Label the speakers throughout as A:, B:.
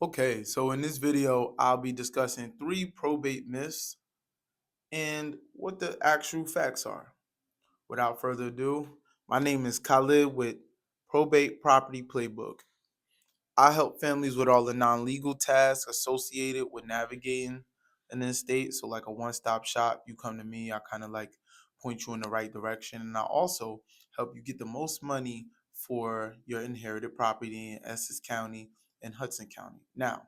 A: Okay, so in this video, I'll be discussing 3 probate myths and what the actual facts are. Without further ado, my name is Khalid with Probate Property Playbook. I help families with all the non-legal tasks associated with navigating an estate. So like a one-stop shop, you come to me, I kind of like point you in the right direction. And I also help you get the most money for your inherited property in Essex County and Hudson County. Now,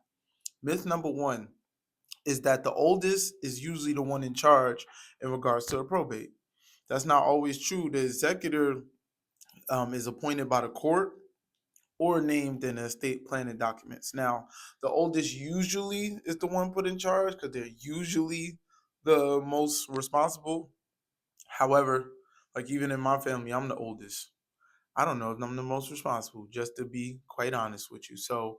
A: myth number one is that the oldest is usually the one in charge in regards to a probate. That's not always true. The executor is appointed by the court or named in the estate planning documents. Now, the oldest usually is the one put in charge because they're usually the most responsible. However, like even in my family, I'm the oldest. I don't know if I'm the most responsible, just to be quite honest with you. So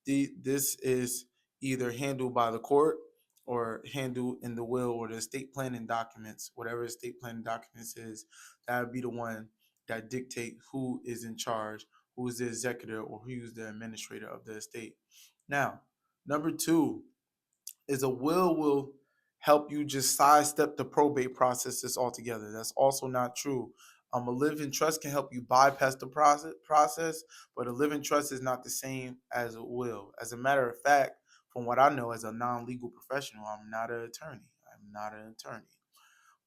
A: this is either handled by the court or handled in the will or the estate planning documents, whatever estate planning documents is, that would be the one that dictate who is in charge, who is the executor, or who is the administrator of the estate. Now, number two is a will help you just sidestep the probate processes altogether. That's also not true. A living trust can help you bypass the process, but a living trust is not the same as a will. As a matter of fact, from what I know as a non-legal professional, I'm not an attorney. I'm not an attorney.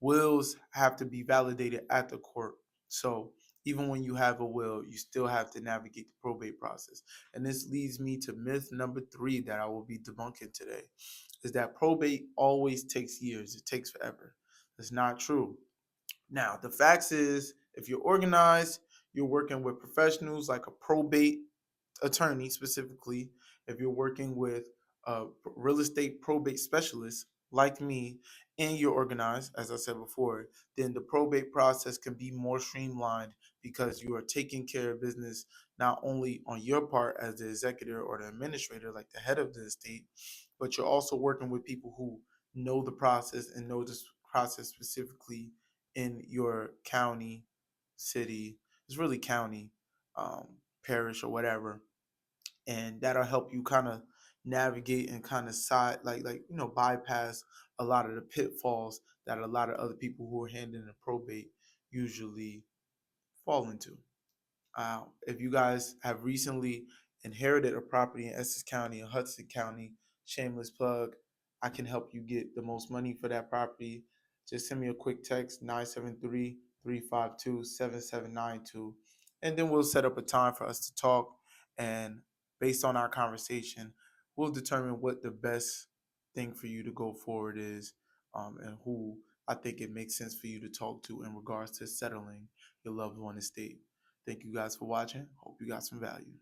A: Wills have to be validated at the court. So even when you have a will, you still have to navigate the probate process. And this leads me to myth number three that I will be debunking today, is that probate always takes years. It takes forever. That's not true. Now, the facts is if you're organized, you're working with professionals like a probate attorney specifically, if you're working with a real estate probate specialist like me, and you're organized, as I said before, then the probate process can be more streamlined because you are taking care of business not only on your part as the executor or the administrator, like the head of the estate, but you're also working with people who know the process and know this process specifically in your county, city, it's really county, parish, or whatever, and that'll help you kind of navigate and kind of side bypass a lot of the pitfalls that a lot of other people who are handling the probate usually fall into. If you guys have recently inherited a property in Essex County or Hudson County, shameless plug, I can help you get the most money for that property. Just send me a quick text, 973-352-7792, and then we'll set up a time for us to talk. And based on our conversation, we'll determine what the best thing for you to go forward is, and who I think it makes sense for you to talk to in regards to settling your loved one estate. Thank you guys for watching. Hope you got some value.